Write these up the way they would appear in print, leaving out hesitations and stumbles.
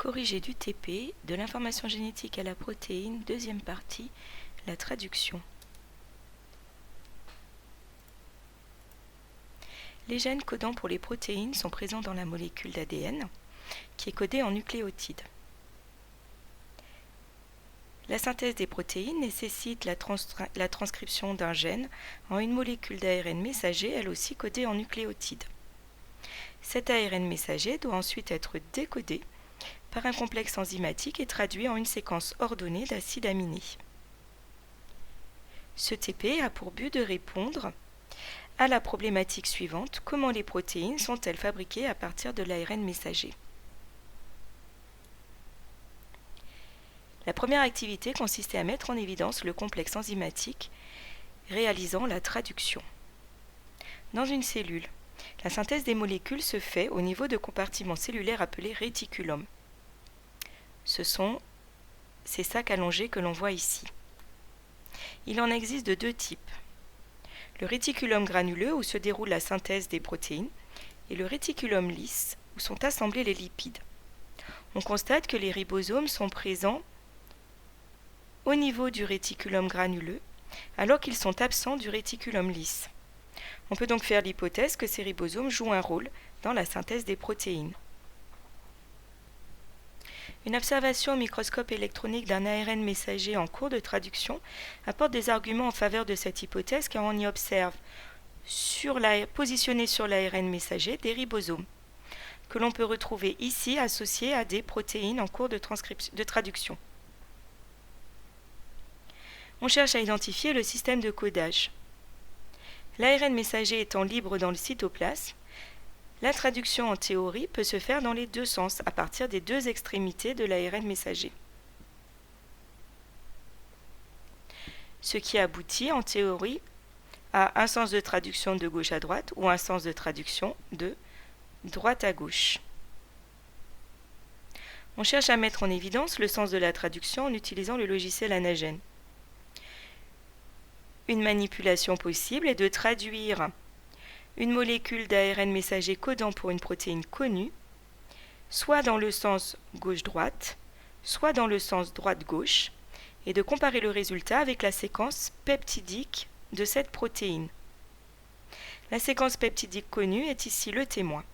Corrigé du TP, de l'information génétique à la protéine, deuxième partie, la traduction. Les gènes codant pour les protéines sont présents dans la molécule d'ADN, qui est codée en nucléotides. La synthèse des protéines nécessite la transcription d'un gène en une molécule d'ARN messager, elle aussi codée en nucléotides. Cet ARN messager doit ensuite être décodé par un complexe enzymatique et traduit en une séquence ordonnée d'acides aminés. Ce TP a pour but de répondre à la problématique suivante: comment les protéines sont-elles fabriquées à partir de l'ARN messager? La première activité consistait à mettre en évidence le complexe enzymatique réalisant la traduction. Dans une cellule, la synthèse des molécules se fait au niveau de compartiments cellulaires appelés réticulums. Ce sont ces sacs allongés que l'on voit ici. Il en existe de deux types: le réticulum granuleux, où se déroule la synthèse des protéines, et le réticulum lisse, où sont assemblés les lipides. On constate que les ribosomes sont présents au niveau du réticulum granuleux, alors qu'ils sont absents du réticulum lisse. On peut donc faire l'hypothèse que ces ribosomes jouent un rôle dans la synthèse des protéines. Une observation au microscope électronique d'un ARN messager en cours de traduction apporte des arguments en faveur de cette hypothèse, car on y observe, positionnés sur l'ARN messager, des ribosomes, que l'on peut retrouver ici associés à des protéines en cours de traduction. On cherche à identifier le système de codage. L'ARN messager étant libre dans le cytoplasme, la traduction en théorie peut se faire dans les deux sens, à partir des deux extrémités de l'ARN messager. Ce qui aboutit en théorie à un sens de traduction de gauche à droite ou un sens de traduction de droite à gauche. On cherche à mettre en évidence le sens de la traduction en utilisant le logiciel Anagen. Une manipulation possible est de traduire une molécule d'ARN messager codant pour une protéine connue, soit dans le sens gauche-droite, soit dans le sens droite-gauche, et de comparer le résultat avec la séquence peptidique de cette protéine. La séquence peptidique connue est ici le témoin.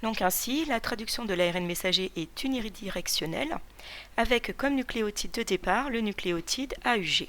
Donc ainsi, la traduction de l'ARN messager est unidirectionnelle, avec comme nucléotide de départ le nucléotide AUG.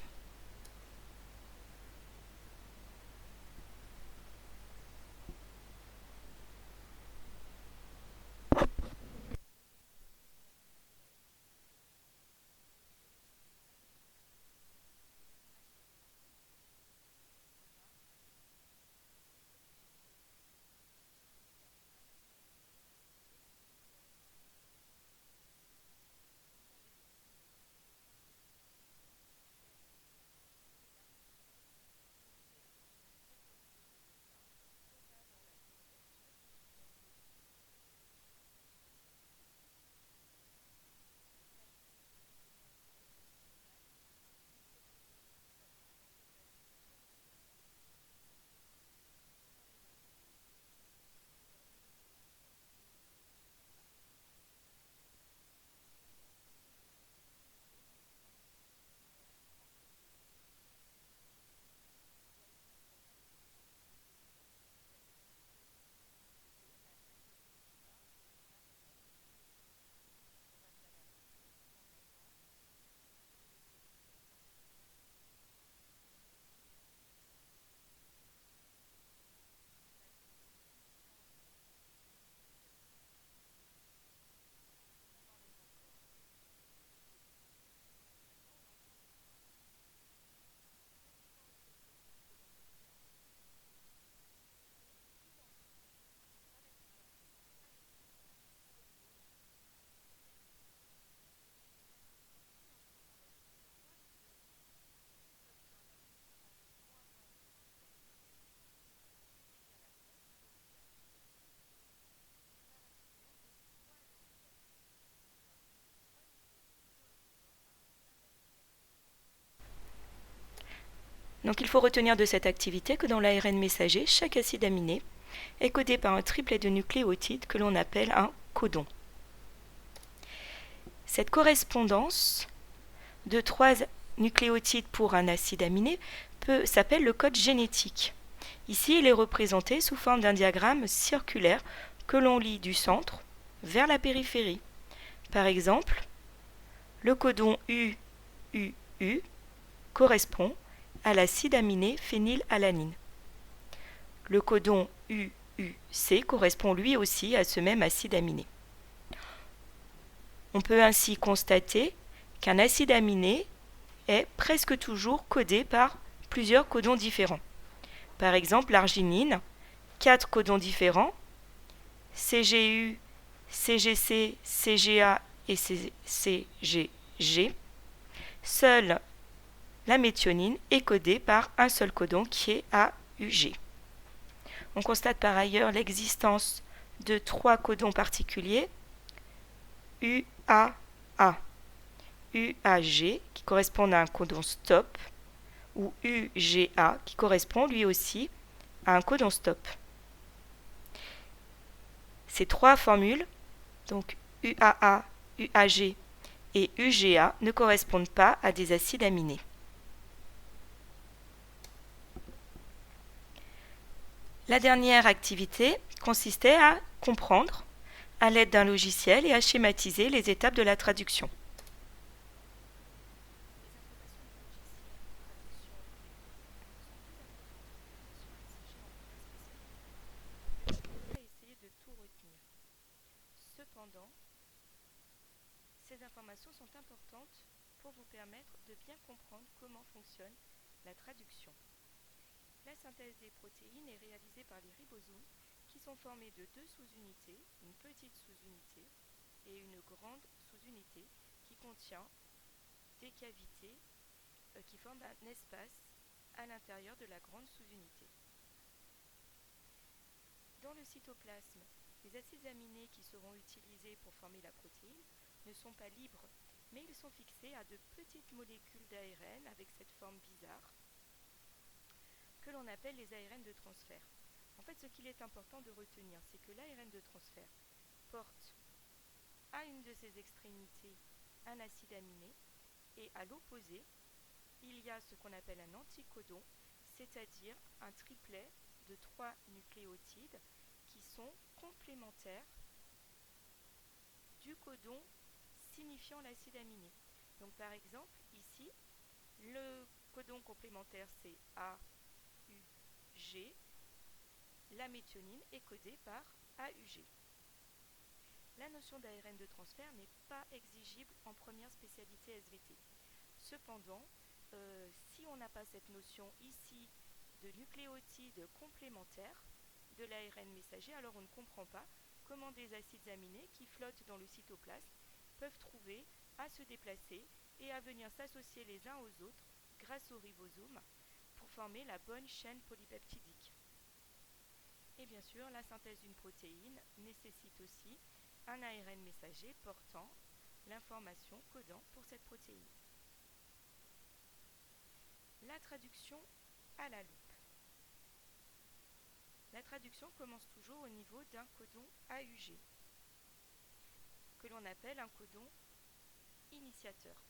Donc il faut retenir de cette activité que dans l'ARN messager, chaque acide aminé est codé par un triplet de nucléotides que l'on appelle un codon. Cette correspondance de 3 nucléotides pour un acide aminé s'appelle le code génétique. Ici, il est représenté sous forme d'un diagramme circulaire que l'on lit du centre vers la périphérie. Par exemple, le codon UUU correspond à l'acide aminé phénylalanine. Le codon UUC correspond lui aussi à ce même acide aminé. On peut ainsi constater qu'un acide aminé est presque toujours codé par plusieurs codons différents. Par exemple, l'arginine, 4 codons différents, CGU, CGC, CGA et CGG. Seule la méthionine est codée par un seul codon qui est AUG. On constate par ailleurs l'existence de 3 codons particuliers, UAA, UAG qui correspondent à un codon stop, ou UGA qui correspond lui aussi à un codon stop. Ces 3 formules, donc UAA, UAG et UGA, ne correspondent pas à des acides aminés. La dernière activité consistait à comprendre, à l'aide d'un logiciel, et à schématiser les étapes de la traduction. Cependant, ces informations sont importantes pour vous permettre de bien comprendre comment fonctionne la traduction. La synthèse des protéines est réalisée par les ribosomes qui sont formés de 2 sous-unités, une petite sous-unité et une grande sous-unité qui contient des cavités qui forment un espace à l'intérieur de la grande sous-unité. Dans le cytoplasme, les acides aminés qui seront utilisés pour former la protéine ne sont pas libres, mais ils sont fixés à de petites molécules d'ARN avec cette forme bizarre que l'on appelle les ARN de transfert. En fait, ce qu'il est important de retenir, c'est que l'ARN de transfert porte à une de ses extrémités un acide aminé et à l'opposé, il y a ce qu'on appelle un anticodon, c'est-à-dire un triplet de 3 nucléotides qui sont complémentaires du codon signifiant l'acide aminé. Donc par exemple, ici, le codon complémentaire c'est AUG, la méthionine est codée par AUG. La notion d'ARN de transfert n'est pas exigible en première spécialité SVT. Cependant, si on n'a pas cette notion ici de nucléotides complémentaires de l'ARN messager, alors on ne comprend pas comment des acides aminés qui flottent dans le cytoplasme peuvent trouver à se déplacer et à venir s'associer les uns aux autres grâce au ribosome pour former la bonne chaîne polypeptidique. Et bien sûr, la synthèse d'une protéine nécessite aussi un ARN messager portant l'information codant pour cette protéine. La traduction à la loupe. La traduction commence toujours au niveau d'un codon AUG, que l'on appelle un codon initiateur.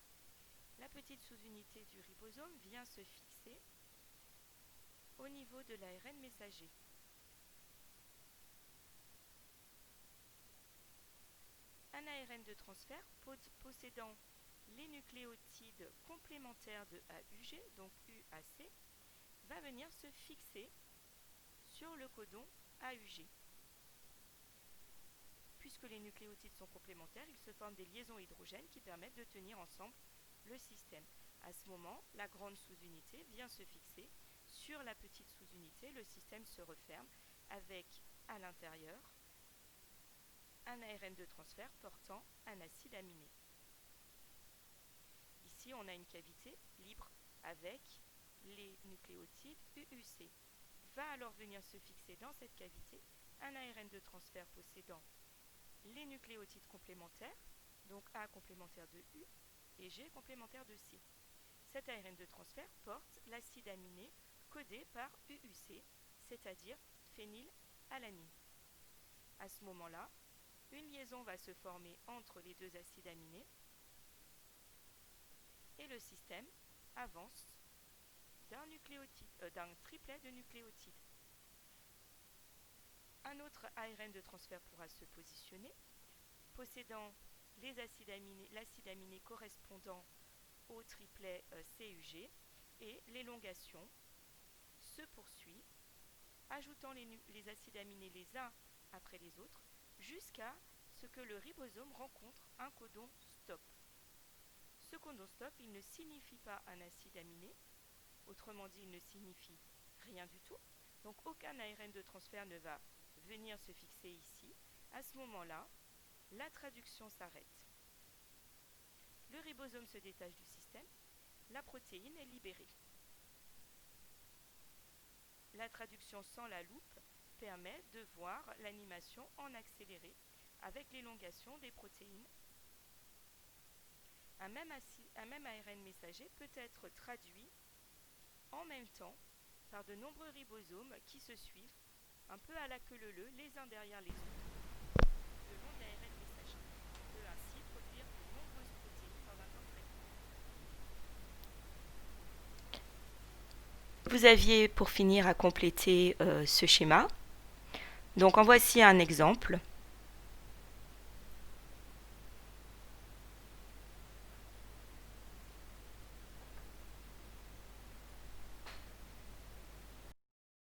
La petite sous-unité du ribosome vient se fixer au niveau de l'ARN messager. Un ARN de transfert possédant les nucléotides complémentaires de AUG, donc UAC, va venir se fixer sur le codon AUG. Puisque les nucléotides sont complémentaires, il se forment des liaisons hydrogènes qui permettent de tenir ensemble le système. À ce moment, la grande sous-unité vient se fixer sur la petite sous-unité, le système se referme avec à l'intérieur un ARN de transfert portant un acide aminé. Ici, on a une cavité libre avec les nucléotides UUC. Va alors venir se fixer dans cette cavité un ARN de transfert possédant les nucléotides complémentaires, donc A complémentaire de U et G complémentaire de C. Cet ARN de transfert porte l'acide aminé codé par UUC, c'est-à-dire phénylalanine. À ce moment-là, une liaison va se former entre les deux acides aminés et le système avance d'un triplet de nucléotides. Un autre ARN de transfert pourra se positionner, possédant l'acide aminé correspondant au triplet CUG, et l'élongation se poursuit, ajoutant les acides aminés les uns après les autres, jusqu'à ce que le ribosome rencontre un codon stop. Ce codon stop, il ne signifie pas un acide aminé, autrement dit, il ne signifie rien du tout. Donc aucun ARN de transfert ne va venir se fixer ici. À ce moment-là, la traduction s'arrête. Le ribosome se détache du système, la protéine est libérée. La traduction sans la loupe permet de voir l'animation en accéléré avec l'élongation des protéines. Un même ARN messager peut être traduit en même temps par de nombreux ribosomes qui se suivent un peu à la queue leu-leu, les uns derrière les autres, le long de l'ARN messager. On peut ainsi produire de nombreuses protéines dans un temps très court. Vous aviez pour finir à compléter ce schéma. Donc en voici un exemple.